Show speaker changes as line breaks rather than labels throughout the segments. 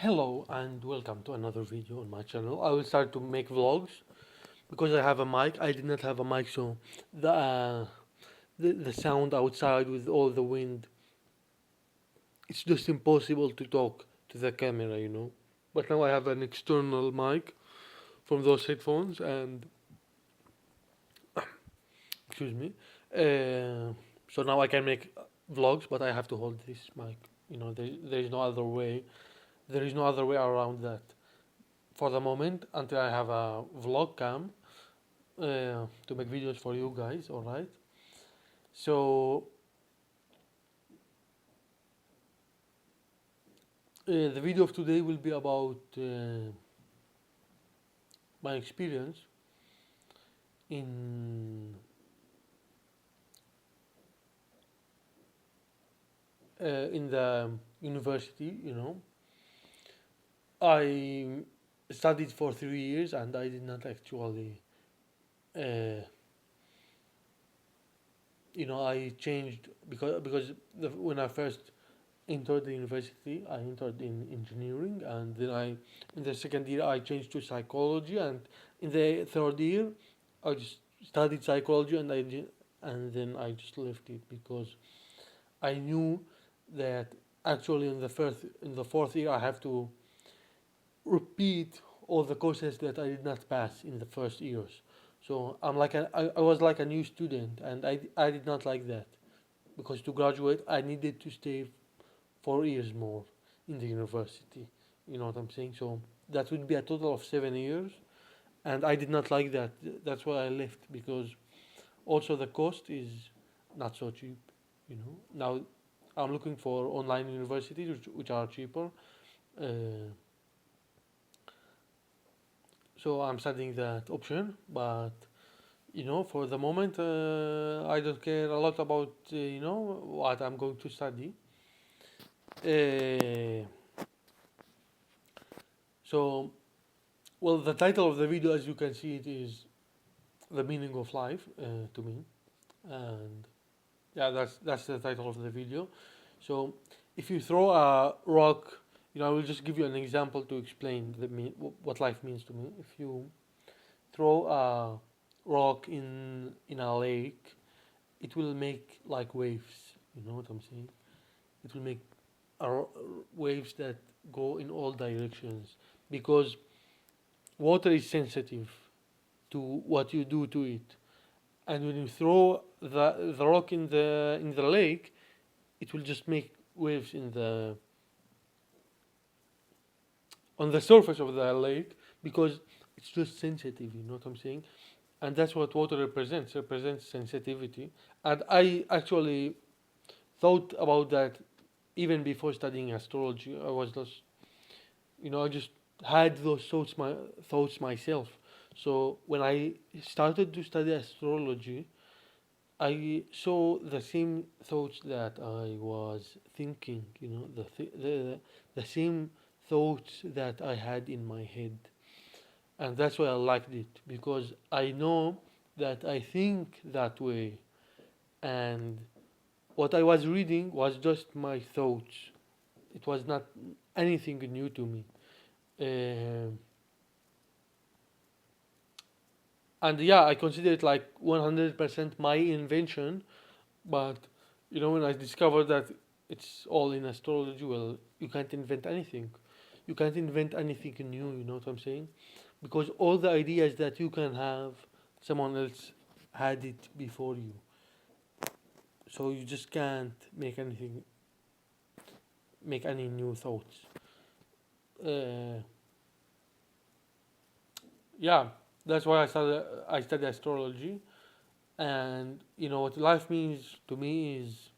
Hello and welcome to another video on my channel. I will start to make vlogs because I have a mic. I did not have a mic, so the uh, the sound outside with all the wind, it's just impossible to talk to the camera. But now I have an external mic from those headphones, and excuse me. Uh, so now I can make vlogs, but I have to hold this mic. There is no other way. There is no other way around that. For the moment, until I have a vlog cam to make videos for you guys. All right. So the video of today will be about my experience in in the university. I studied for 3 years and I did not actually. Uh, I changed because when I first entered the university, I entered in engineering, and then in the second year I changed to psychology, and in the third year I just studied psychology, and then I just left it because I knew that actually in the fourth year I have to repeat all the courses that I did not pass in the first years. So I was like a new student, and I did not like that because to graduate I needed to stay 4 years more in the university. You know what I'm saying? So that would be a total of 7 years, and I did not like that. That's why I left, because also the cost is not so cheap. Now I'm looking for online universities which are cheaper. Uh, so I'm studying that option, but for the moment I don't care a lot about what I'm going to study. Uh, so Well, the title of the video, as you can see, it is the meaning of life to me, and yeah, that's the title of the video. So, if you throw a rock, I will just give you an example to explain what life means to me. If you throw a rock in a lake, it will make like waves. You know what I'm saying? It will make waves that go in all directions because water is sensitive to what you do to it. And when you throw the rock in the lake, it will just make waves on the surface of the lake because it's just sensitive. You know what I'm saying? And that's what water represents. Represents sensitivity. And I actually thought about that even before studying astrology. I just had those thoughts myself. So when I started to study astrology, I saw the same thoughts that I was thinking, the same thoughts that I had in my head. And that's why I liked it, because I know that I think that way. And what I was reading was just my thoughts, it was not anything new to me. Um and yeah, I consider it like 100% my invention. But when I discovered that it's all in astrology, well, you can't invent anything. You can't invent anything new. You know what I'm saying? Because all the ideas that you can have, someone else had it before you. So you just can't make any new thoughts. Uh, yeah, that's why I study astrology. And what life means to me is,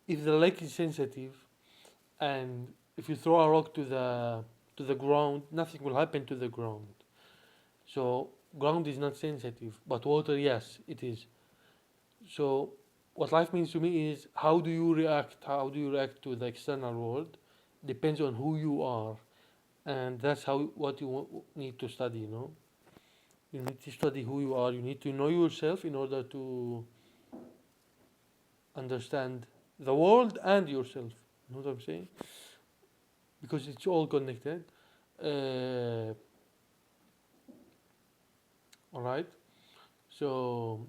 if the lake is sensitive, and if you throw a rock to the ground, nothing will happen to the ground. So ground is not sensitive, but water, yes, it is. So what life means to me is, how do you react? How do you react to the external world? Depends on who you are, and that's what you need to study. You need to study who you are. You need to know yourself in order to understand the world and yourself. You know what I'm saying? Because it's all connected. Uh, all right. So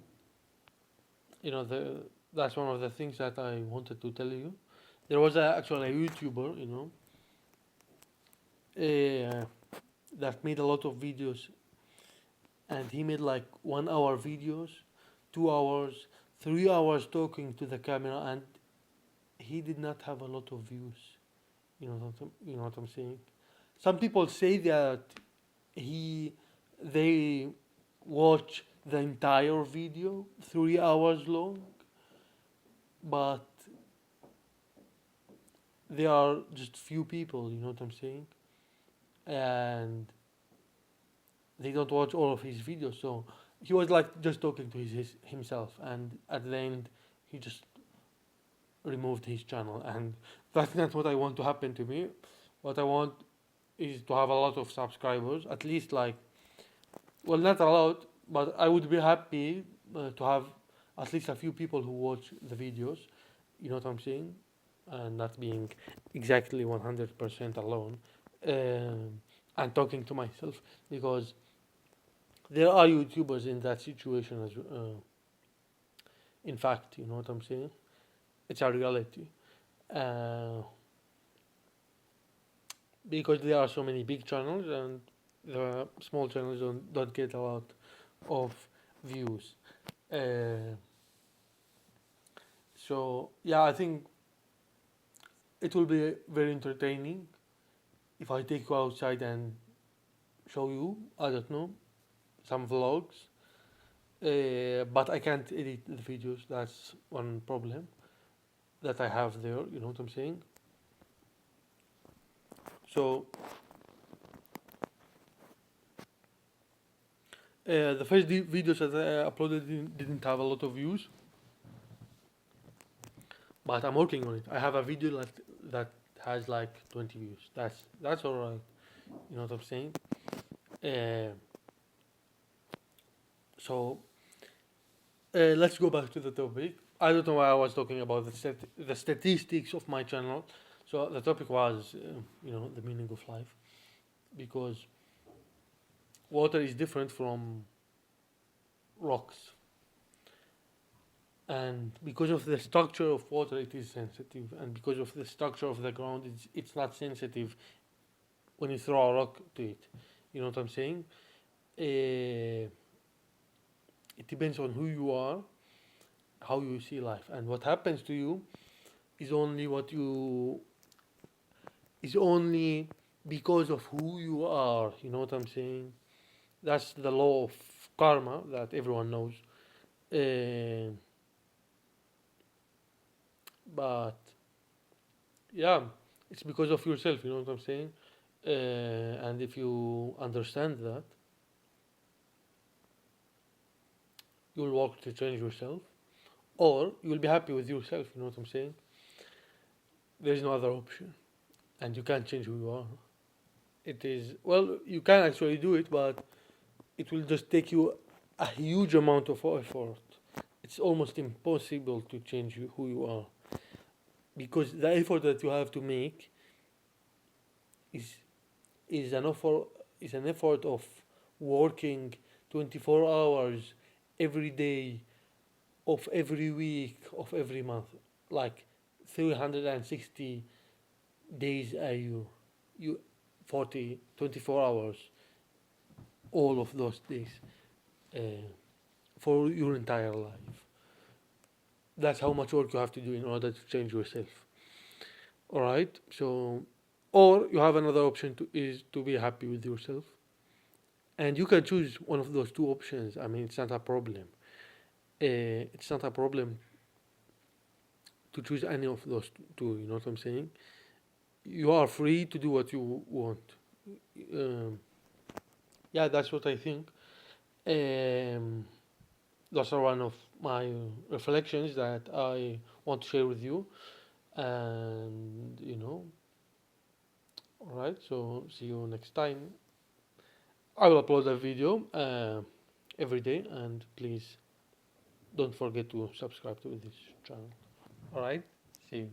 that's one of the things that I wanted to tell you. There was actually a YouTuber, uh, that made a lot of videos, and he made like 1 hour videos, 2 hours, 3 hours talking to the camera, and he did not have a lot of views. You know what I'm saying? Some people say that he they watch the entire video, 3 hours long, but they are just few people. You know what I'm saying? And they don't watch all of his videos. So he was like just talking to his himself, and at the end, he just removed his channel, and that's not what I want to happen to me. What I want is to have a lot of subscribers, at least like, well, not a lot, but I would be happy to have at least a few people who watch the videos. You know what I'm saying? And not being exactly 100% alone, and talking to myself, because there are YouTubers in that situation as in fact, you know what I'm saying? It's a reality. Uh, because there are so many big channels, and the small channels don't get a lot of views. Uh, so yeah, I think it will be very entertaining if I take you outside and show you, I don't know, some vlogs. But I can't edit the videos. That's one problem that I have there. You know what I'm saying? So the first videos that I uploaded didn't have a lot of views, but I'm working on it. I have a video that has like 20 views. That's all right. You know what I'm saying? Uh, so let's go back to the topic. I don't know why I was talking about the statistics of my channel. So the topic was, the meaning of life, because water is different from rocks, and because of the structure of water, it is sensitive, and because of the structure of the ground, it's not sensitive when you throw a rock to it. You know what I'm saying? Uh, it depends on who you are, how you see life, and what happens to you is only what you is only because of who you are. You know what I'm saying? That's the law of karma that everyone knows. Uh, but yeah, it's because of yourself. You know what I'm saying? And if you understand that, you'll work to change yourself, or you'll be happy with yourself. You know what I'm saying? There's no other option, and you can't change who you are. It is, well, you can actually do it, but it will just take you a huge amount of effort. It's almost impossible to change who you are, because the effort that you have to make is is an effort is an effort of working 24 hours every day of every week of every month, like 360 days a year. You 40 24 hours all of those days, uh, for your entire life. That's how much work you have to do in order to change yourself. All right. So, or you have another option is to be happy with yourself, and you can choose one of those two options. I mean, it's not a problem. It's not a problem to choose any of those two. You know what I'm saying? You are free to do what you want. Um, yeah, that's what I think. Um, those are one of my reflections that I want to share with you. And all right. So see you next time. I will upload a video every day, and please don't forget to subscribe to this channel. All right. See you. Same.